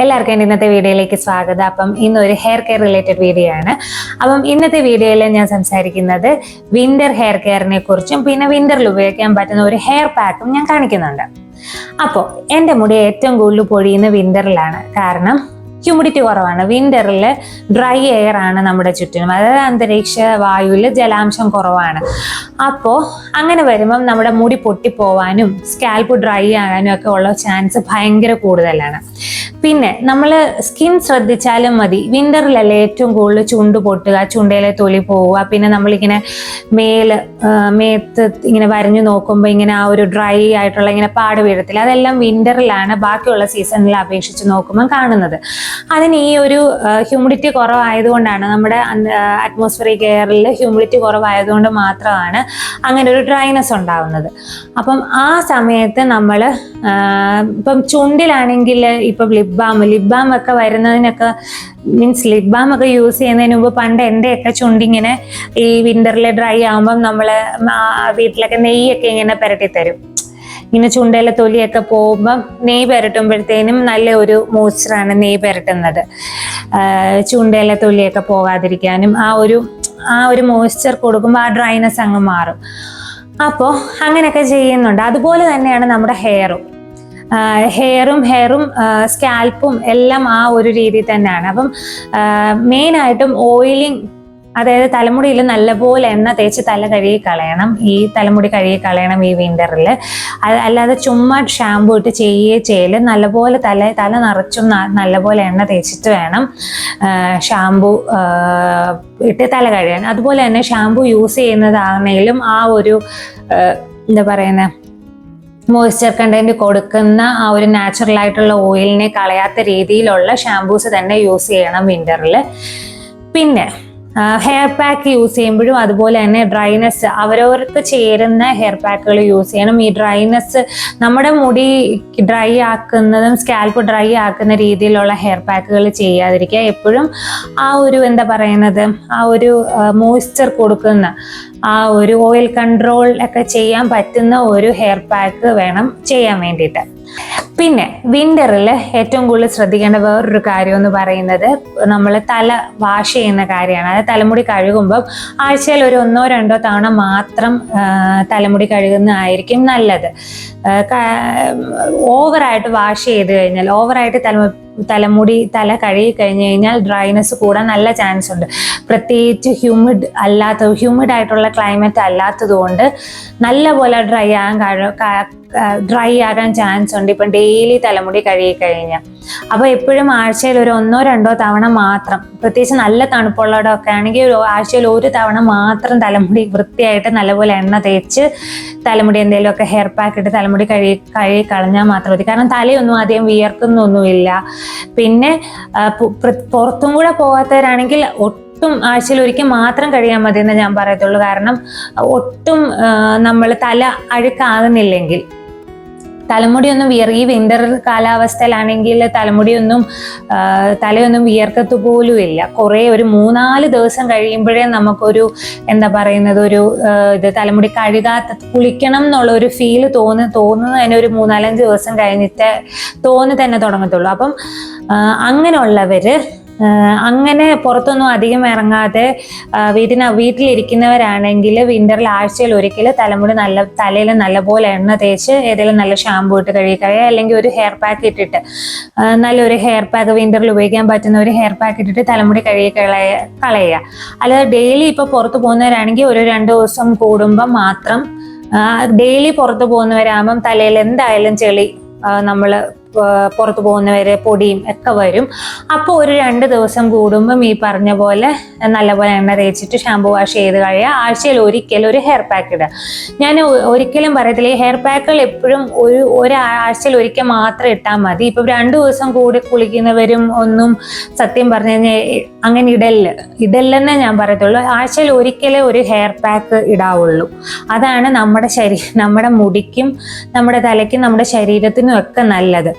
എല്ലാവർക്കും എൻ്റെ ഇന്നത്തെ വീഡിയോയിലേക്ക് സ്വാഗതം. അപ്പം ഇന്നൊരു ഹെയർ കെയർ റിലേറ്റഡ് വീഡിയോ ആണ്. അപ്പം ഇന്നത്തെ വീഡിയോയിൽ ഞാൻ സംസാരിക്കുന്നത് വിന്റർ ഹെയർ കെയറിനെ കുറിച്ചും പിന്നെ വിന്ററിൽ ഉപയോഗിക്കാൻ പറ്റുന്ന ഒരു ഹെയർ പാക്കും ഞാൻ കാണിക്കുന്നുണ്ട്. അപ്പോൾ എൻ്റെ മുടി ഏറ്റവും കൂടുതൽ പൊഴിയുന്ന വിന്ററിലാണ്. കാരണം ഹ്യൂമിഡിറ്റി കുറവാണ്. വിന്ററിൽ ഡ്രൈ എയർ ആണ് നമ്മുടെ ചുറ്റിനും, അതായത് അന്തരീക്ഷ വായുവിൽ ജലാംശം കുറവാണ്. അപ്പോൾ അങ്ങനെ വരുമ്പം നമ്മുടെ മുടി പൊട്ടിപ്പോവാനും സ്കാൽപ്പ് ഡ്രൈ ആകാനും ഒക്കെ ഉള്ള ചാൻസ് ഭയങ്കര കൂടുതലാണ്. പിന്നെ നമ്മൾ സ്കിൻ ശ്രദ്ധിച്ചാലും മതി, വിന്ററിലല്ലേ ഏറ്റവും കൂടുതൽ ചുണ്ട് പൊട്ടുക, ചുണ്ടയിലെ തൊലി പോവുക, പിന്നെ നമ്മളിങ്ങനെ മേത്ത് ഇങ്ങനെ വരഞ്ഞു നോക്കുമ്പോൾ ഇങ്ങനെ ആ ഒരു ഡ്രൈ ആയിട്ടുള്ള ഇങ്ങനെ പാട് വീഴത്തില്ല. അതെല്ലാം വിന്ററിലാണ് ബാക്കിയുള്ള സീസണിൽ അപേക്ഷിച്ച് നോക്കുമ്പോൾ കാണുന്നത്. അതിന് ഈ ഒരു ഹ്യൂമിഡിറ്റി കുറവായതുകൊണ്ടാണ്, നമ്മുടെ അറ്റ്മോസ്ഫിയറിക് എയറിൽ ഹ്യൂമിഡിറ്റി കുറവായതുകൊണ്ട് മാത്രമാണ് അങ്ങനെ ഒരു ഡ്രൈനെസ് ഉണ്ടാവുന്നത്. അപ്പം ആ സമയത്ത് നമ്മൾ ഇപ്പം ചുണ്ടിലാണെങ്കിൽ ഇപ്പം ലിപ് ബാം ഒക്കെ വരുന്നതിനൊക്കെ ലിപ് ബാം ഒക്കെ യൂസ് ചെയ്യുന്നതിന് മുമ്പ് പണ്ട് എൻ്റെയൊക്കെ ചുണ്ടിങ്ങനെ ഈ വിന്ററിൽ ഡ്രൈ ആകുമ്പം നമ്മൾ വീട്ടിലൊക്കെ നെയ്യൊക്കെ ഇങ്ങനെ പുരട്ടിത്തരും. ഇങ്ങനെ ചുണ്ടയിലെ തൊലിയൊക്കെ പോകുമ്പം നെയ്യ് പുരട്ടുമ്പോഴത്തേനും നല്ല ഒരു മോയ്സ്ചറാണ് നെയ്യ് പുരട്ടുന്നത്. ചുണ്ടയിലെ തൊലിയൊക്കെ പോകാതിരിക്കാനും ആ ഒരു മോയ്സ്ചർ കൊടുക്കുമ്പോൾ ആ ഡ്രൈനെസ് അങ്ങ് മാറും. അപ്പോൾ അങ്ങനെയൊക്കെ ചെയ്യുന്നുണ്ട്. അതുപോലെ തന്നെയാണ് നമ്മുടെ ഹെയറും സ്കാൽപ്പും എല്ലാം ആ ഒരു രീതിയിൽ തന്നെയാണ്. അപ്പം മെയിനായിട്ടും ഓയിലിംഗ്, അതായത് തലമുടിയിൽ നല്ലപോലെ എണ്ണ തേച്ച് തല കഴുകി കളയണം. ഈ തലമുടി കഴുകി കളയണം ഈ വിന്ററിൽ. അല്ലാതെ ചുമ്മാ ഷാമ്പു ഇട്ട് ചെയ്യല് നല്ലപോലെ തല നിറച്ചും നല്ലപോലെ എണ്ണ തേച്ചിട്ട് വേണം ഷാമ്പു ഇട്ട് തല കഴുകാൻ. അതുപോലെ തന്നെ ഷാമ്പു യൂസ് ചെയ്യുന്നതാണെങ്കിലും ആ ഒരു എന്താ പറയുന്നത്, മോയ്സ്ചർ കണ്ടന്റ് കൊടുക്കുന്ന ആ ഒരു നാച്ചുറൽ ആയിട്ടുള്ള ഓയിലിനെ കളയാത്ത രീതിയിലുള്ള ഷാമ്പൂസ് തന്നെ യൂസ് ചെയ്യണം വിന്ററിൽ. പിന്നെ ഹെയർ പാക്ക് യൂസ് ചെയ്യുമ്പോഴും അതുപോലെ തന്നെ ഡ്രൈനെസ് അവരവർക്ക് ചേരുന്ന ഹെയർ പാക്കുകൾ യൂസ് ചെയ്യണം. ഈ ഡ്രൈനെസ് നമ്മുടെ മുടി ഡ്രൈ ആക്കുന്നതും സ്കാൽപ്പ് ഡ്രൈ ആക്കുന്ന രീതിയിലുള്ള ഹെയർ പാക്കുകൾ ചെയ്യാതിരിക്കുക. എപ്പോഴും ആ ഒരു എന്താ പറയുന്നത്, ആ ഒരു മോയ്സ്ചർ കൊടുക്കുന്ന ആ ഒരു ഓയിൽ കൺട്രോൾ ഒക്കെ ചെയ്യാൻ പറ്റുന്ന ഒരു ഹെയർ പാക്ക് വേണം ചെയ്യാൻ വേണ്ടിയിട്ട്. പിന്നെ വിന്ററിൽ ഏറ്റവും കൂടുതൽ ശ്രദ്ധിക്കേണ്ട വേറൊരു കാര്യം എന്ന് പറയുന്നത് നമ്മൾ തല വാഷ് ചെയ്യുന്ന കാര്യമാണ്. അതായത് തലമുടി കഴുകുമ്പം ആഴ്ചയിൽ ഒരു 1-2 തവണ മാത്രം തലമുടി കഴുകുന്നതായിരിക്കും നല്ലത്. ഓവറായിട്ട് വാഷ് ചെയ്ത് കഴിഞ്ഞാൽ, ഓവറായിട്ട് തല കഴുകി കഴിഞ്ഞ് കഴിഞ്ഞാൽ ഡ്രൈനെസ് കൂടാൻ നല്ല ചാൻസ് ഉണ്ട്. പ്രത്യേകിച്ച് ഹ്യൂമിഡ് ആയിട്ടുള്ള ക്ലൈമറ്റ് അല്ലാത്തത് കൊണ്ട് നല്ലപോലെ ഡ്രൈ ആകാൻ ചാൻസ് ഉണ്ട് ഇപ്പം ഡെയിലി തലമുടി കഴുകി കഴിഞ്ഞാൽ. അപ്പോൾ എപ്പോഴും ആഴ്ചയിൽ ഒരു 1-2 തവണ മാത്രം, പ്രത്യേകിച്ച് നല്ല തണുപ്പുള്ളതൊക്കെ ആണെങ്കിൽ ആഴ്ചയിൽ 1 തവണ മാത്രം തലമുടി വൃത്തിയായിട്ട് നല്ലപോലെ എണ്ണ തേച്ച് തലമുടി എന്തെങ്കിലുമൊക്കെ ഹെയർ പാക്ക് ഇട്ട് തലമുടി കഴുകി കളഞ്ഞാൽ മാത്രം മതി. കാരണം തലയൊന്നും അധികം വിയർക്കുന്നൊന്നുമില്ല. പിന്നെ പുറത്തും കൂടെ പോകാത്തവരാണെങ്കിൽ ഒട്ടും ആഴ്ചയിൽ ഒരിക്കൽ മാത്രം കഴിയാൻ മതി എന്ന് ഞാൻ പറയത്തുള്ളൂ. കാരണം ഒട്ടും നമ്മൾ തല അഴുക്കാകുന്നില്ലെങ്കിൽ, തലമുടിയൊന്നും ഈ വിന്റർ കാലാവസ്ഥയിലാണെങ്കിൽ തലയൊന്നും വിയർക്കത്തു പോലും ഇല്ല. ഒരു 3-4 ദിവസം കഴിയുമ്പോഴേ നമുക്കൊരു എന്താ പറയുന്നത്, തലമുടി കുളിക്കണം എന്നുള്ള ഒരു ഫീല് തോന്നുന്നതിന് ഒരു 3-4-5 ദിവസം കഴിഞ്ഞിട്ട് തന്നെ തുടങ്ങത്തുള്ളൂ. അപ്പം അങ്ങനെയുള്ളവര് അങ്ങനെ പുറത്തൊന്നും അധികം ഇറങ്ങാതെ വീട്ടിലിരിക്കുന്നവരാണെങ്കിൽ വിന്ററിൽ ആഴ്ചയിൽ ഒരിക്കൽ തലയിൽ നല്ലപോലെ എണ്ണ തേച്ച് ഏതെങ്കിലും നല്ല ഷാമ്പൂ ഇട്ട് കഴുകുക, അല്ലെങ്കിൽ ഒരു ഹെയർ പാക്ക് ഇട്ടിട്ട് നല്ലൊരു ഹെയർ പാക്ക്, വിന്ററിൽ ഉപയോഗിക്കാൻ പറ്റുന്ന ഒരു ഹെയർ പാക്ക് ഇട്ടിട്ട് തലമുടി കഴുകി കളയുക. അല്ലാതെ ഡെയിലി ഇപ്പോൾ പുറത്ത് പോകുന്നവരാണെങ്കിൽ ഒരു 2 ദിവസം കൂടുമ്പം മാത്രം, ഡെയിലി പുറത്ത് പോകുന്നവരാകുമ്പം തലയിൽ എന്തായാലും ചെളി, നമ്മൾ പുറത്ത് പോകുന്നവര് പൊടിയും ഒക്കെ വരും. അപ്പോൾ ഒരു 2 ദിവസം കൂടുമ്പം ഈ പറഞ്ഞ പോലെ നല്ലപോലെ എണ്ണ തേച്ചിട്ട് ഷാമ്പു വാഷ് ചെയ്ത് കഴിയുക. ആഴ്ചയിൽ ഒരിക്കൽ ഒരു ഹെയർ പാക്ക് ഇടുക. ഞാൻ ഒരിക്കലും പറയത്തില്ല, ഈ ഹെയർ പാക്കുകൾ എപ്പോഴും ഒരാഴ്ചയിൽ ഒരിക്കൽ മാത്രം ഇട്ടാൽ മതി. ഇപ്പം 2 ദിവസം കൂടി കുളിക്കുന്നവരും ഒന്നും സത്യം പറഞ്ഞു കഴിഞ്ഞാൽ അങ്ങനെ ഇടല്ലെന്നേ ഞാൻ പറയത്തുള്ളൂ. ആഴ്ചയിൽ ഒരിക്കലേ ഒരു ഹെയർ പാക്ക് ഇടാവുള്ളൂ. അതാണ് നമ്മുടെ മുടിക്കും നമ്മുടെ തലയ്ക്കും നമ്മുടെ ശരീരത്തിനും ഒക്കെ നല്ലത്.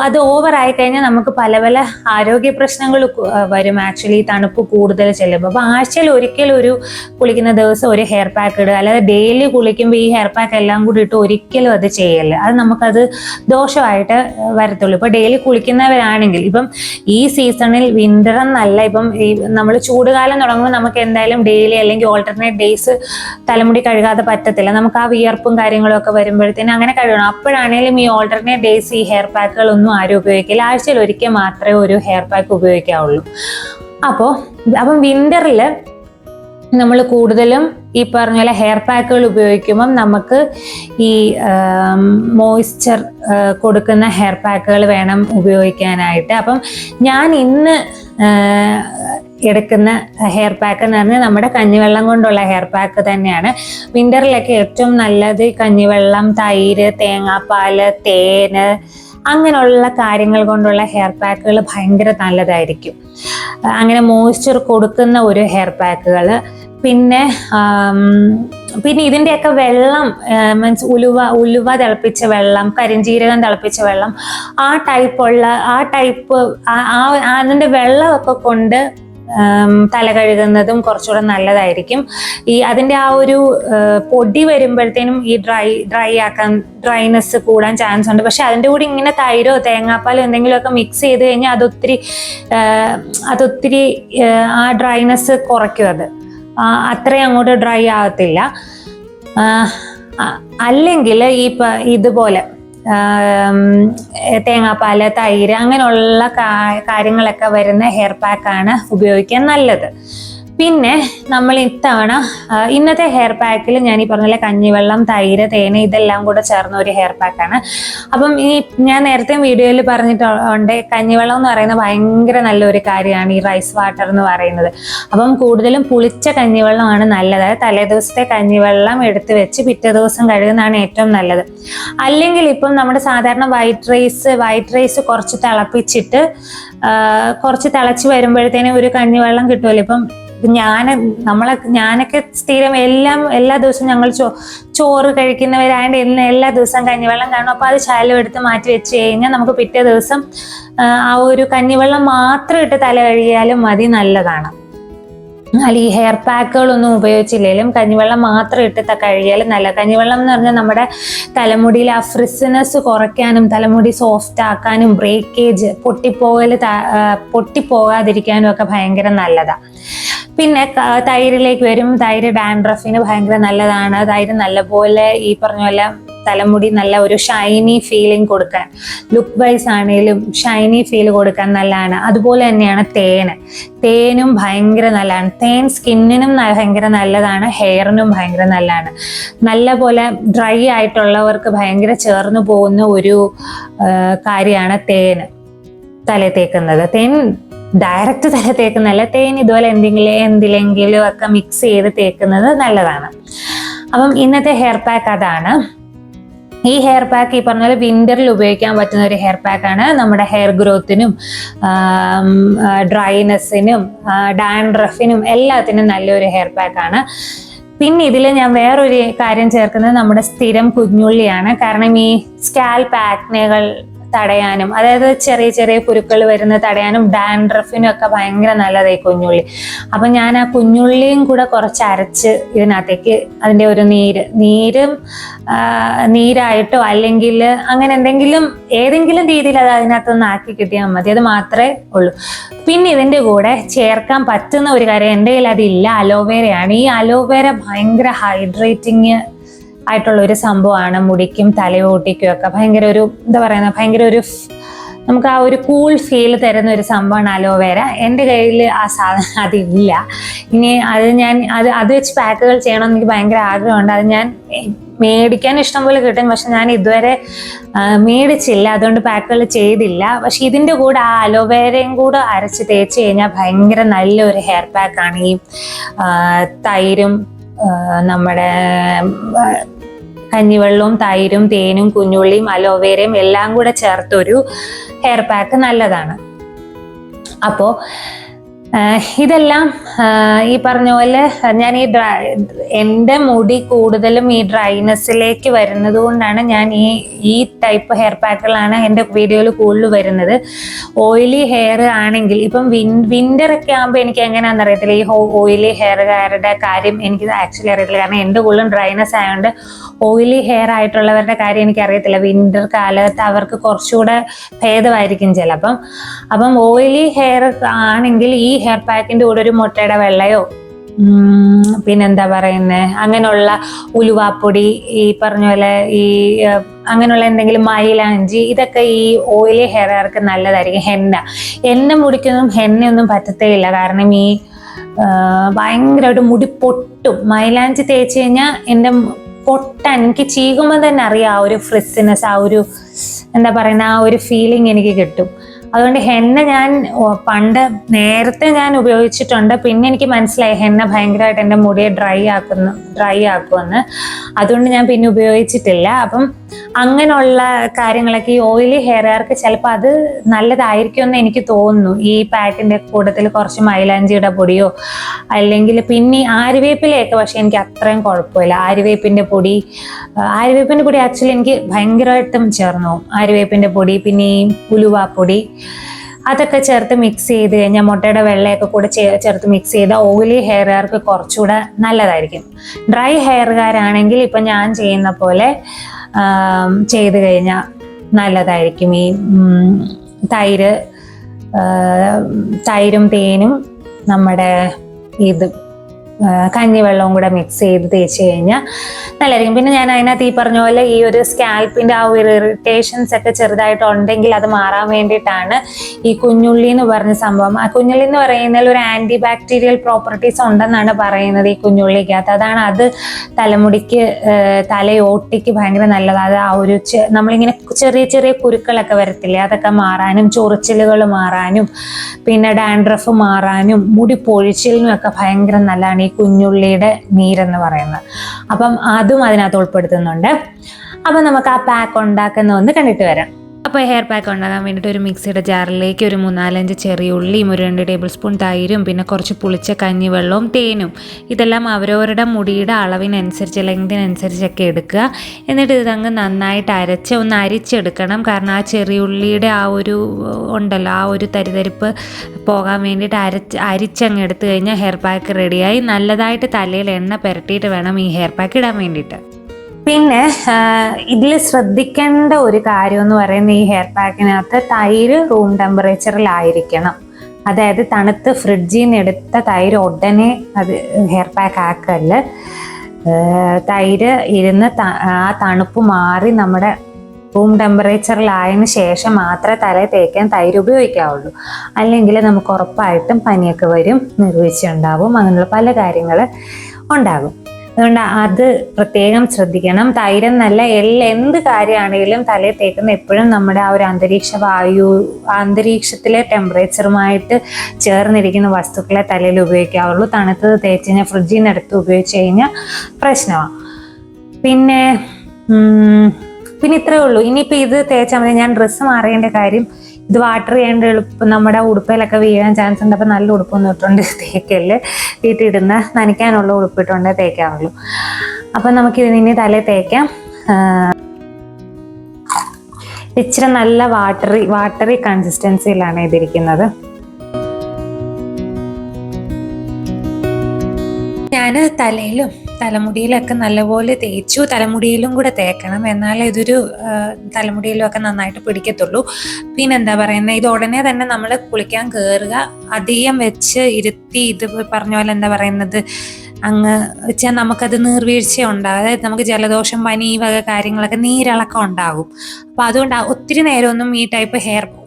അത് ഓവറായി കഴിഞ്ഞാൽ നമുക്ക് പല പല ആരോഗ്യ പ്രശ്നങ്ങൾ വരും. ആക്ച്വലി തണുപ്പ് കൂടുതൽ ചെല്ലുമ്പോൾ. അപ്പോൾ ആഴ്ചയിൽ ഒരിക്കലും കുളിക്കുന്ന ദിവസം ഒരു ഹെയർ പാക്ക് ഇടുക, അല്ലാതെ ഡെയിലി കുളിക്കുമ്പോൾ ഈ ഹെയർ പാക്ക് എല്ലാം കൂടി ഇട്ട് ഒരിക്കലും അത് ചെയ്യല്ല. അത് നമുക്കത് ദോഷമായിട്ട് വരത്തുള്ളൂ. ഇപ്പോൾ ഡെയിലി കുളിക്കുന്നവരാണെങ്കിൽ, ഇപ്പം ഈ സീസണിൽ വിന്റർ എന്നല്ല, ഇപ്പം ഈ നമ്മൾ ചൂടുകാലം തുടങ്ങുമ്പോൾ നമുക്ക് എന്തായാലും ഡെയിലി അല്ലെങ്കിൽ ഓൾട്ടർനേറ്റ് ഡേയ്സ് തലമുടി കഴുകാതെ പറ്റത്തില്ല. നമുക്ക് ആ വിയർപ്പും കാര്യങ്ങളും ഒക്കെ വരുമ്പോഴത്തേനും അങ്ങനെ കഴുകണം. അപ്പോഴാണെങ്കിലും ഈ ഓൾട്ടർനേറ്റ് ഡേയ്സ് ഈ ഹെയർ പാക്കുകളൊന്നും ആരും ഉപയോഗിക്കില്ല. ആഴ്ചയിൽ ഒരിക്കൽ മാത്രമേ ഒരു ഹെയർ പാക്ക് ഉപയോഗിക്കാവുള്ളൂ. അപ്പം വിന്ററിൽ നമ്മൾ കൂടുതലും ഈ പറഞ്ഞ പോലെ ഹെയർ പാക്കുകൾ ഉപയോഗിക്കുമ്പം നമുക്ക് ഈ മോയ്സ്ചർ കൊടുക്കുന്ന ഹെയർ പാക്കുകൾ വേണം ഉപയോഗിക്കാനായിട്ട്. അപ്പം ഞാൻ ഇന്ന് എടുക്കുന്ന ഹെയർ പാക്ക് എന്ന് പറഞ്ഞാൽ നമ്മുടെ കഞ്ഞിവെള്ളം കൊണ്ടുള്ള ഹെയർ പാക്ക് തന്നെയാണ്. വിന്ററിലൊക്കെ ഏറ്റവും നല്ലത് കഞ്ഞിവെള്ളം, തൈര്, തേങ്ങാപ്പാല്, തേന്, അങ്ങനെയുള്ള കാര്യങ്ങൾ കൊണ്ടുള്ള ഹെയർ പാക്കുകൾ ഭയങ്കര നല്ലതായിരിക്കും. അങ്ങനെ മോയ്സ്ചർ കൊടുക്കുന്ന ഒരു ഹെയർ പാക്കുകൾ. പിന്നെ ഇതിൻ്റെയൊക്കെ വെള്ളം മീൻസ് ഉലുവ തിളപ്പിച്ച വെള്ളം, കരിഞ്ജീരകം തിളപ്പിച്ച വെള്ളം, ആ ടൈപ്പ് അതിൻ്റെ വെള്ളമൊക്കെ കൊണ്ട് തല കഴുകുന്നതും കുറച്ചുകൂടെ നല്ലതായിരിക്കും. അതിൻ്റെ ആ ഒരു പൊടി വരുമ്പോഴത്തേനും ഈ ഡ്രൈനെസ് കൂടാൻ ചാൻസ് ഉണ്ട്. പക്ഷെ അതിൻ്റെ കൂടെ ഇങ്ങനെ തൈരോ തേങ്ങാപ്പാലോ എന്തെങ്കിലുമൊക്കെ മിക്സ് ചെയ്ത് കഴിഞ്ഞാൽ അതൊത്തിരി ആ ഡ്രൈനെസ് കുറയ്ക്കും. അത്രയും അങ്ങോട്ട് ഡ്രൈ ആവത്തില്ല. അല്ലെങ്കിൽ ഇതുപോലെ തേങ്ങാപ്പാല്, തൈര്, അങ്ങനെയുള്ള കാര്യങ്ങളൊക്കെ വരുന്ന ഹെയർ പാക്കാണ് ഉപയോഗിക്കാൻ നല്ലത്. പിന്നെ നമ്മൾ ഇന്നത്തെ ഹെയർ പാക്കിൽ ഞാൻ ഈ പറഞ്ഞ കഞ്ഞിവെള്ളം, തൈര്, തേന് ഇതെല്ലാം കൂടെ ചേർന്ന ഒരു ഹെയർ പാക്കാണ്. അപ്പം ഞാൻ നേരത്തെ വീഡിയോയിൽ പറഞ്ഞിട്ടുണ്ട്, കഞ്ഞിവെള്ളം എന്ന് പറയുന്നത് ഭയങ്കര നല്ലൊരു കാര്യമാണ്, ഈ റൈസ് വാട്ടർ എന്ന് പറയുന്നത്. അപ്പം കൂടുതലും പുളിച്ച കഞ്ഞിവെള്ളമാണ് നല്ലത്. തലേ ദിവസത്തെ കഞ്ഞിവെള്ളം എടുത്ത് വെച്ച് പിറ്റേ ദിവസം കഴുകുന്നതാണ് ഏറ്റവും നല്ലത്. അല്ലെങ്കിൽ ഇപ്പം നമ്മുടെ സാധാരണ വൈറ്റ് റൈസ് കുറച്ച് തിളപ്പിച്ചിട്ട് കുറച്ച് തിളച്ച് വരുമ്പോഴത്തേനും ഒരു കഞ്ഞിവെള്ളം കിട്ടുമല്ലോ. ഇപ്പം ഞാനൊക്കെ സ്ഥിരം എല്ലാ ദിവസവും ഞങ്ങൾ ചോറ് കഴിക്കുന്നവരായതുകൊണ്ട് എല്ലാ ദിവസവും കഞ്ഞിവെള്ളം കാണും. അപ്പോൾ അത് ശകലം എടുത്ത് മാറ്റി വെച്ച് കഴിഞ്ഞാൽ നമുക്ക് പിറ്റേ ദിവസം ആ ഒരു കഞ്ഞിവെള്ളം മാത്രം ഇട്ട് തല കഴുകിയാലും മതി, നല്ലതാണ്. എന്നാൽ ഈ ഹെയർ പാക്കുകളൊന്നും ഉപയോഗിച്ചില്ലെങ്കിലും കഞ്ഞിവെള്ളം മാത്രം ഇട്ട് കഴുകിയാലും നല്ല. കഞ്ഞിവെള്ളം എന്ന് പറഞ്ഞാൽ നമ്മുടെ തലമുടിയിൽ ആ ഫ്രിസിനെസ് കുറയ്ക്കാനും തലമുടി സോഫ്റ്റ് ആക്കാനും ബ്രേക്കേജ് പൊട്ടിപ്പോകാതിരിക്കാനും ഒക്കെ ഭയങ്കര നല്ലതാണ്. പിന്നെ തൈരിലേക്ക് വരും. തൈര് ഡാൻഡ്രഫിന് ഭയങ്കര നല്ലതാണ്. തൈര് നല്ലപോലെ ഈ പറഞ്ഞ പോലെ തലമുടി നല്ല ഒരു ഷൈനി ഫീലിംഗ് കൊടുക്കാൻ, ലുക്ക് വൈസ് ആണെങ്കിലും ഷൈനി ഫീൽ കൊടുക്കാൻ നല്ലതാണ്. അതുപോലെ തന്നെയാണ് തേനും ഭയങ്കര നല്ലതാണ്. തേൻ സ്കിന്നിനും ഭയങ്കര നല്ലതാണ്, ഹെയറിനും ഭയങ്കര നല്ലതാണ്. നല്ല പോലെ ഡ്രൈ ആയിട്ടുള്ളവർക്ക് ഭയങ്കര ചേർന്ന് പോകുന്ന ഒരു കാര്യമാണ് തല തേക്കുന്നത്. ഡയറക്റ്റ് തല തേക്കുന്നല്ല, തേൻ ഇതുപോലെ എന്തിലെങ്കിലും ഒക്കെ മിക്സ് ചെയ്ത് തേക്കുന്നത് നല്ലതാണ്. അപ്പം ഇന്നത്തെ ഹെയർ പാക്ക് അതാണ്. ഈ ഹെയർ പാക്ക് ഈ പറഞ്ഞ പോലെ വിന്ററിൽ ഉപയോഗിക്കാൻ പറ്റുന്ന ഒരു ഹെയർ പാക്കാണ്. നമ്മുടെ ഹെയർ ഗ്രോത്തിനും ഡ്രൈനെസ്സിനും ഡാൻഡ്രഫിനും എല്ലാത്തിനും നല്ലൊരു ഹെയർ പാക്കാണ്. പിന്നെ ഇതിൽ ഞാൻ വേറൊരു കാര്യം ചേർക്കുന്നത് നമ്മുടെ സ്ഥിരം കുഞ്ഞുള്ളിയാണ്. കാരണം ഈ സ്കാൽപ്പ് ആക്നെകൾ തടയാനും, അതായത് ചെറിയ ചെറിയ കുരുക്കൾ വരുന്നത് തടയാനും ഡാൻഡ്രഫിനും ഒക്കെ ഭയങ്കര നല്ലതായി കുഞ്ഞുള്ളി. അപ്പം ഞാൻ ആ കുഞ്ഞുള്ളിയും കൂടെ കുറച്ച് അരച്ച് ഇതിനകത്തേക്ക് അതിൻ്റെ ഒരു നീരായിട്ടോ അല്ലെങ്കിൽ അങ്ങനെ ഏതെങ്കിലും രീതിയിൽ അത് അതിനകത്തൊന്ന് ആക്കി കിട്ടിയാൽ മതി. അത് മാത്രമേ ഉള്ളൂ. പിന്നെ ഇതിൻ്റെ കൂടെ ചേർക്കാൻ പറ്റുന്ന ഒരു കാര്യം, എൻ്റെ കയ്യിൽ അതില്ല, അലോവേരയാണ്. ഈ അലോവേര ഭയങ്കര ഹൈഡ്രേറ്റിങ് ആയിട്ടുള്ള ഒരു സംഭവമാണ്. മുടിക്കും തലയോട്ടിക്കും ഒക്കെ ഭയങ്കര നമുക്ക് ആ ഒരു കൂൾ ഫീൽ തരുന്ന ഒരു സംഭവമാണ് അലോവേര. എൻ്റെ കയ്യിൽ ആ സാധനം അതില്ല. ഇനി അത് വെച്ച് പാക്കുകൾ ചെയ്യണമെന്ന് എനിക്ക് ഭയങ്കര ആഗ്രഹമുണ്ട്. അത് ഞാൻ മേടിക്കാൻ ഇഷ്ടംപോലെ കിട്ടും, പക്ഷെ ഞാൻ ഇതുവരെ മേടിച്ചില്ല, അതുകൊണ്ട് പാക്കുകൾ ചെയ്തില്ല. പക്ഷെ ഇതിൻ്റെ കൂടെ ആ അലോവേരയും കൂടെ അരച്ച് തേച്ച് കഴിഞ്ഞാൽ ഭയങ്കര നല്ലൊരു ഹെയർ പാക്കാണ് ഈ തൈരും നമ്മുടെ കഞ്ഞിവെള്ളവും തൈരും തേനും കുഞ്ഞുള്ളിയും അലോവേരയും എല്ലാം കൂടെ ചേർത്തൊരു ഹെയർ പാക്ക് നല്ലതാണ്. അപ്പോൾ ഇതെല്ലാം ഈ പറഞ്ഞ പോലെ ഞാൻ എൻ്റെ മുടി കൂടുതലും ഈ ഡ്രൈനെസ്സിലേക്ക് വരുന്നത് കൊണ്ടാണ് ഞാൻ ഈ ടൈപ്പ് ഹെയർ പാക്കുകളാണ് എൻ്റെ വീഡിയോയിൽ കൂടുതൽ വരുന്നത്. ഓയിലി ഹെയർ ആണെങ്കിൽ ഇപ്പം വിൻ്റർ ഒക്കെ ആകുമ്പോൾ എനിക്ക് എങ്ങനെയാണെന്ന് അറിയത്തില്ല, ഈ ഓയിലി ഹെയറുകാരുടെ കാര്യം എനിക്ക് ആക്ച്വലി അറിയത്തില്ല. കാരണം എൻ്റെ കൂടുതലും ഡ്രൈനെസ് ആയതുകൊണ്ട് ഓയിലി ഹെയർ ആയിട്ടുള്ളവരുടെ കാര്യം എനിക്കറിയത്തില്ല. വിൻ്റർ കാലത്ത് അവർക്ക് കുറച്ചുകൂടെ ഭേദമായിരിക്കും ചിലപ്പം. അപ്പം ഓയിലി ഹെയർ ആണെങ്കിൽ ഈ ഹെയർ പാക്കിൻ്റെ കൂടെ ഒരു മുട്ടയുടെ വെള്ളയോ പിന്നെന്താ പറയുന്നത് അങ്ങനെയുള്ള ഉലുവാപ്പൊടി, ഈ പറഞ്ഞ പോലെ ഈ അങ്ങനെയുള്ള എന്തെങ്കിലും മൈലാഞ്ചി, ഇതൊക്കെ ഈ ഓയിലി ഹെയറുകാർക്ക് നല്ലതായിരിക്കും. എണ്ണ മുടിക്കൊന്നും ഹെന്നയൊന്നും പറ്റത്തേയില്ല. കാരണം ഈ ഭയങ്കരമായിട്ട് മുടി പൊട്ടും. മൈലാഞ്ചി തേച്ച് കഴിഞ്ഞാൽ എൻ്റെ പൊട്ടാൻ, എനിക്ക് ചീകുമ്പോൾ തന്നെ അറിയാം ആ ഒരു ഫ്രിസിനെസ്, ആ ഒരു എന്താ പറയുന്ന ആ ഒരു ഫീലിംഗ് എനിക്ക് കിട്ടും. അതുകൊണ്ട് ഹെന്ന ഞാൻ നേരത്തെ ഞാൻ ഉപയോഗിച്ചിട്ടുണ്ട്. പിന്നെ എനിക്ക് മനസ്സിലായി ഹെന്ന ഭയങ്കരമായിട്ട് എൻ്റെ മുടിയെ ഡ്രൈ ആക്കുമെന്ന്. അതുകൊണ്ട് ഞാൻ പിന്നെ ഉപയോഗിച്ചിട്ടില്ല. അപ്പം അങ്ങനെയുള്ള കാര്യങ്ങളൊക്കെ ഈ ഓയിലി ഹെയറുകാർക്ക് ചിലപ്പോൾ അത് നല്ലതായിരിക്കുമെന്ന് എനിക്ക് തോന്നുന്നു. ഈ പാക്കിൻ്റെ കൂട്ടത്തിൽ കുറച്ച് മൈലാഞ്ചിയുടെ പൊടിയോ അല്ലെങ്കിൽ പിന്നെ ആര്യവേപ്പിലയൊക്കെ, പക്ഷെ എനിക്ക് അത്രയും കുഴപ്പമില്ല. ആര്യവേപ്പിൻ്റെ പൊടി ആക്ച്വലി എനിക്ക് ഭയങ്കരമായിട്ടും ചേർന്നു പോകും. ആര്യവേപ്പിൻ്റെ പൊടി, പിന്നെ ഈ ഉലുവാപ്പൊടി, അതൊക്കെ ചേർത്ത് മിക്സ് ചെയ്ത് കഴിഞ്ഞാൽ മുട്ടയുടെ വെള്ളയൊക്കെ കൂടെ ചേർത്ത് മിക്സ് ചെയ്താൽ ഓയിലി ഹെയറുകാർക്ക് കുറച്ചുകൂടെ നല്ലതായിരിക്കും. ഡ്രൈ ഹെയറുകാരാണെങ്കിൽ ഇപ്പം ഞാൻ ചെയ്യുന്ന പോലെ ചെയ്ത് കഴിഞ്ഞാൽ നല്ലതായിരിക്കും. ഈ തൈരും തേനും നമ്മുടെ കഞ്ഞിവെള്ളവും കൂടെ മിക്സ് ചെയ്ത് തേച്ച് കഴിഞ്ഞാൽ നല്ലതായിരിക്കും. പിന്നെ ഞാൻ അതിനകത്ത് ഈ പറഞ്ഞ പോലെ ഈ ഒരു സ്കാൽപ്പിൻ്റെ ആ ഒരു ഇറിറ്റേഷൻസ് ഒക്കെ ചെറുതായിട്ടുണ്ടെങ്കിൽ അത് മാറാൻ വേണ്ടിയിട്ടാണ് ഈ കുഞ്ഞുള്ളി എന്ന് പറഞ്ഞ സംഭവം. ആ കുഞ്ഞുള്ളി എന്ന് പറയുന്നതിൽ ഒരു ആൻറ്റി ബാക്ടീരിയൽ പ്രോപ്പർട്ടീസ് ഉണ്ടെന്നാണ് പറയുന്നത് ഈ കുഞ്ഞുള്ളിക്കകത്ത്. അത് തലമുടിക്ക്, തലയോട്ടിക്ക് ഭയങ്കര നല്ലതാണ്. അത് ആ ഒരു നമ്മളിങ്ങനെ ചെറിയ ചെറിയ കുരുക്കളൊക്കെ വരത്തില്ലേ, അതൊക്കെ മാറാനും ചൊറിച്ചിലുകൾ മാറാനും പിന്നെ ഡാൻഡ്രഫ് മാറാനും മുടി പൊഴിച്ചിലിനും ഒക്കെ ഭയങ്കര നല്ലതാണ് ഈ കുഞ്ഞുള്ളിയുടെ നീരെന്ന് പറയുന്നത്. അപ്പം അതും അതിനകത്ത് ഉൾപ്പെടുത്തുന്നുണ്ട്. അപ്പം നമുക്ക് ആ പാക്ക് ഉണ്ടാക്കുന്ന ഒന്ന് കണ്ടിട്ട് വരാം. അപ്പോൾ ഹെയർ പാക്ക് ഉണ്ടാക്കാൻ വേണ്ടിയിട്ട് ഒരു മിക്സിയുടെ ജാറിലേക്ക് ഒരു 3-4 ചെറിയ ഉള്ളിയും ഒരു 2 ടേബിൾ സ്പൂൺ തൈരും പിന്നെ കുറച്ച് പുളിച്ച കഞ്ഞിവെള്ളവും തേനും, ഇതെല്ലാം അവരവരുടെ മുടിയുടെ അളവിനനുസരിച്ച് ലെങ്തിനനുസരിച്ചൊക്കെ എടുക്കുക. എന്നിട്ട് ഇതങ്ങ് നന്നായിട്ട് ഒന്ന് അരിച്ചെടുക്കണം. കാരണം ആ ചെറിയ ഉള്ളിയുടെ ആ ഒരു ഉണ്ടല്ലോ, ആ ഒരു തരിതരിപ്പ് പോകാൻ വേണ്ടിയിട്ട് അരിച്ചങ്ങ് എടുത്തു കഴിഞ്ഞാൽ ഹെയർ പാക്ക് റെഡിയായി. നല്ലതായിട്ട് തലയിൽ എണ്ണ പുരട്ടിയിട്ട് വേണം ഈ ഹെയർ പാക്ക് ഇടാൻ വേണ്ടിയിട്ട്. പിന്നെ ഇതിൽ ശ്രദ്ധിക്കേണ്ട ഒരു കാര്യം എന്ന് പറയുന്നത് ഈ ഹെയർ പാക്കിനകത്ത് തൈര് റൂം ടെമ്പറേച്ചറിലായിരിക്കണം. അതായത് തണുത്ത് ഫ്രിഡ്ജിൽ നിന്ന് എടുത്ത തൈര് ഉടനെ അത് ഹെയർ പാക്ക് ആക്കല്ല്. തൈര് ഇരുന്ന് ആ തണുപ്പ് മാറി നമ്മുടെ റൂം ടെമ്പറേച്ചറിലായതിനു ശേഷം മാത്രമേ തലയിൽ തേക്കാൻ തൈര് ഉപയോഗിക്കാവുള്ളൂ. അല്ലെങ്കിൽ നമുക്ക് ഉറപ്പായിട്ടും പനിയൊക്കെ വരും, നീർവീഴ്ച ഉണ്ടാവും, അങ്ങനെയുള്ള പല കാര്യങ്ങൾ ഉണ്ടാകും. അതുകൊണ്ട് അത് പ്രത്യേകം ശ്രദ്ധിക്കണം. തൈരെന്നല്ല, എന്ത് കാര്യമാണെങ്കിലും തലയിൽ തേക്കുന്ന എപ്പോഴും നമ്മുടെ ആ ഒരു അന്തരീക്ഷത്തിലെ ടെമ്പറേച്ചറുമായിട്ട് ചേർന്നിരിക്കുന്ന വസ്തുക്കളെ തലയിൽ ഉപയോഗിക്കാവുള്ളൂ. തണുത്തത് തേച്ച് കഴിഞ്ഞാൽ ഫ്രിഡ്ജിൽ നിന്ന് എടുത്ത് ഉപയോഗിച്ച് കഴിഞ്ഞാൽ പ്രശ്നമാണ്. പിന്നെ ഇത്രയേ ഉള്ളൂ. ഇനിയിപ്പോൾ ഇത് തേച്ചാൽ മതി. ഞാൻ ഡ്രസ്സ് മാറേണ്ട കാര്യം, ഇത് വാട്ടർ ചെയ്യേണ്ട എളുപ്പം നമ്മുടെ ഉടുപ്പിലൊക്കെ വീഴാൻ ചാൻസ് ഉണ്ട്. അപ്പോൾ നല്ല ഉടുപ്പൊന്നും ഇട്ടുകൊണ്ട് തേക്കല്, വീട്ടിലിടുന്ന നനയ്ക്കാനുള്ള ഉടുപ്പിട്ടുകൊണ്ട് തേക്കാവുള്ളൂ. അപ്പം നമുക്കിത് ഇനി തലയിൽ തേക്കാം. ഇച്ചിരി നല്ല വാട്ടറി കൺസിസ്റ്റൻസിയിലാണ് ഇതിരിക്കുന്നത്. ഞാൻ തലയിലും തലമുടിയിലൊക്കെ നല്ലപോലെ തേച്ചു. തലമുടിയിലും കൂടെ തേക്കണം, എന്നാലേ ഇതൊരു തലമുടിയിലും ഒക്കെ നന്നായിട്ട് പിടിക്കത്തുള്ളൂ. പിന്നെന്താ പറയുന്നത്, ഇത് ഉടനെ തന്നെ നമ്മൾ കുളിക്കാൻ കയറുക. അധികം വെച്ച് ഇരുത്തി ഇത് പറഞ്ഞ പോലെ എന്താ പറയുന്നത് അങ്ങ് വെച്ചാൽ നമുക്കത് നീർവീഴ്ച ഉണ്ടാകും. അതായത് നമുക്ക് ജലദോഷം, പനി, ഈ വക കാര്യങ്ങളൊക്കെ നീരിളക്കം ഉണ്ടാകും. അപ്പോൾ അതുകൊണ്ട് ഒത്തിരി നേരമൊന്നും ഈ ടൈപ്പ്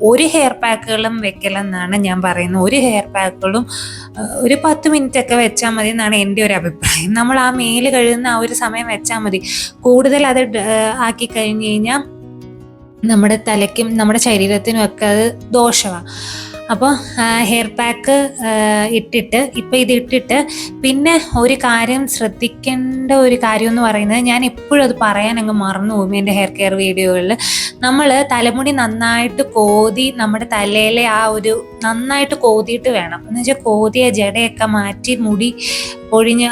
ഒരു ഹെയർ പാക്കുകളും വെക്കലെന്നാണ് ഞാൻ പറയുന്നത്. ഒരു ഹെയർ പാക്കുകളും ഒരു 10 മിനിറ്റ് ഒക്കെ വെച്ചാൽ മതി എന്നാണ് എൻ്റെ ഒരു അഭിപ്രായം. നമ്മൾ ആ മേല് കഴുകുന്ന ആ ഒരു സമയം വെച്ചാൽ മതി. കൂടുതൽ അത് ആക്കി കഴിഞ്ഞ് കഴിഞ്ഞാൽ നമ്മുടെ തലയ്ക്കും നമ്മുടെ ശരീരത്തിനും ഒക്കെ അത് ദോഷമാണ്. അപ്പോൾ ഹെയർ പാക്ക് ഇട്ടിട്ട് പിന്നെ ഒരു കാര്യം ശ്രദ്ധിക്കേണ്ട ഒരു കാര്യം എന്ന് പറയുന്നത്, ഞാൻ എപ്പോഴും അത് പറയാൻ അങ്ങ് മറന്നു പോകും എൻ്റെ ഹെയർ കെയർ വീഡിയോകളിൽ. നമ്മൾ തലമുടി നന്നായിട്ട് കോതി നമ്മുടെ തലയിലെ നന്നായിട്ട് കോതിയിട്ട് വേണം. എന്ന് വെച്ചാൽ കോതിയ ജടയൊക്കെ മാറ്റി മുടി പൊഴിഞ്ഞ്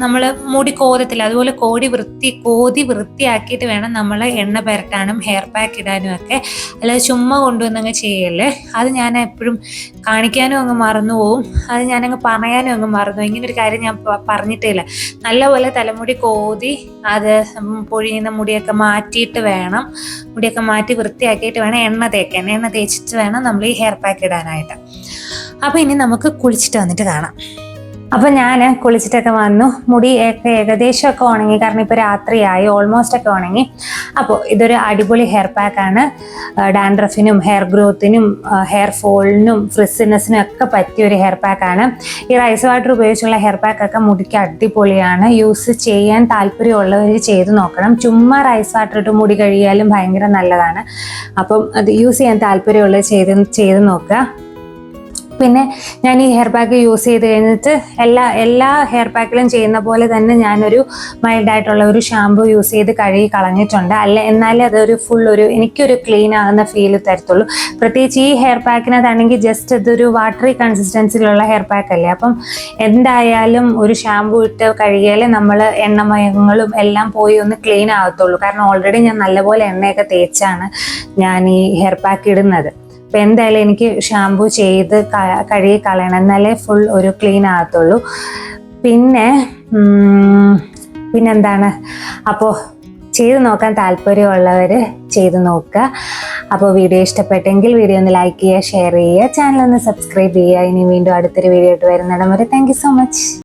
നമ്മൾ മുടി കോതത്തില്ല, അതുപോലെ കോതി വൃത്തിയാക്കിയിട്ട് വേണം നമ്മൾ എണ്ണ പുരട്ടാനും ഹെയർ പാക്ക് ഇടാനും ഒക്കെ. അല്ലാതെ ചുമ്മാ കൊണ്ടുവന്നങ്ങ് ചെയ്യല്ലേ. അത് ഞാൻ എപ്പോഴും കാണിക്കാനും അങ്ങ് മറന്നു പോവും, അത് ഞാനങ്ങ് പറയാനും അങ്ങ് മറന്നു. ഇങ്ങനൊരു കാര്യം ഞാൻ പറഞ്ഞിട്ടില്ല. നല്ലപോലെ തലമുടി കോതി അത് പൊഴിയുന്ന മുടിയൊക്കെ മാറ്റിയിട്ട് വേണം, മുടിയൊക്കെ മാറ്റി വൃത്തിയാക്കിയിട്ട് വേണം എണ്ണ തേക്കാൻ. എണ്ണ തേച്ചിട്ട് വേണം നമ്മൾ ഈ ഹെയർ പാക്ക് ഇടാനായിട്ട്. അപ്പോൾ ഇനി നമുക്ക് കുളിച്ചിട്ട് വന്നിട്ട് കാണാം. അപ്പോൾ ഞാൻ കുളിച്ചിട്ടൊക്കെ വന്നു. മുടി ഏകദേശമൊക്കെ ഉണങ്ങി, കാരണം ഇപ്പോൾ രാത്രിയായി, ഓൾമോസ്റ്റ് ഒക്കെ ഉണങ്ങി. അപ്പോൾ ഇതൊരു അടിപൊളി ഹെയർ പാക്കാണ്. ഡാൻഡ്രഫിനും ഹെയർ ഗ്രോത്തിനും ഹെയർ ഫോളിനും ഫ്രിസിനെസ്സിനും ഒക്കെ പറ്റിയ ഒരു ഹെയർ പാക്കാണ്. ഈ റൈസ് വാട്ടർ ഉപയോഗിച്ചുള്ള ഹെയർ പാക്കൊക്കെ മുടിക്ക് അടിപൊളിയാണ്. യൂസ് ചെയ്യാൻ താല്പര്യമുള്ളവർ ചെയ്ത് നോക്കണം. ചുമ്മാ റൈസ് വാട്ടർ ഇട്ട് മുടി കഴുകിയാലും ഭയങ്കര നല്ലതാണ്. അപ്പം അത് യൂസ് ചെയ്യാൻ താല്പര്യമുള്ളത് ചെയ്ത് നോക്കുക. പിന്നെ ഞാൻ ഈ ഹെയർ പാക്ക് യൂസ് ചെയ്ത് കഴിഞ്ഞിട്ട് എല്ലാ ഹെയർ പാക്കിലും ചെയ്യുന്ന പോലെ തന്നെ ഞാനൊരു മൈൽഡായിട്ടുള്ള ഒരു ഷാമ്പു യൂസ് ചെയ്ത് കഴുകി കളഞ്ഞിട്ടുണ്ട്. എന്നാലേ അതൊരു എനിക്കൊരു ക്ലീൻ ആകുന്ന ഫീല് തരത്തുള്ളൂ. പ്രത്യേകിച്ച് ഈ ഹെയർ പാക്കിനകത്താണെങ്കിൽ ജസ്റ്റ് ഇതൊരു വാട്ടറി കൺസിസ്റ്റൻസിലുള്ള ഹെയർ പാക്ക് അല്ലേ. അപ്പം എന്തായാലും ഒരു ഷാമ്പു ഇട്ട് കഴുകിയാലേ നമ്മൾ എണ്ണമയങ്ങളും എല്ലാം പോയി ഒന്ന് ക്ലീൻ ആകത്തുള്ളൂ. കാരണം ഓൾറെഡി ഞാൻ നല്ലപോലെ എണ്ണയൊക്കെ തേച്ചാണ് ഞാൻ ഈ ഹെയർ പാക്ക് ഇടുന്നത്. അപ്പം എന്തായാലും എനിക്ക് ഷാമ്പു ചെയ്ത് കഴുകി കളയണം, എന്നാലേ ഫുൾ ഒരു ക്ലീൻ ആകത്തുള്ളൂ. പിന്നെന്താണ്, അപ്പോൾ ചെയ്ത് നോക്കാൻ താല്പര്യമുള്ളവർ ചെയ്ത് നോക്കുക. അപ്പോൾ വീഡിയോ ഇഷ്ടപ്പെട്ടെങ്കിൽ വീഡിയോ ഒന്ന് ലൈക്ക് ചെയ്യുക, ഷെയർ ചെയ്യുക, ചാനൽ ഒന്ന് സബ്സ്ക്രൈബ് ചെയ്യുക. ഇനി വീണ്ടും അടുത്തൊരു വീഡിയോ ആയിട്ട് വരുന്നിടം വരെ താങ്ക് യു സോ മച്ച്.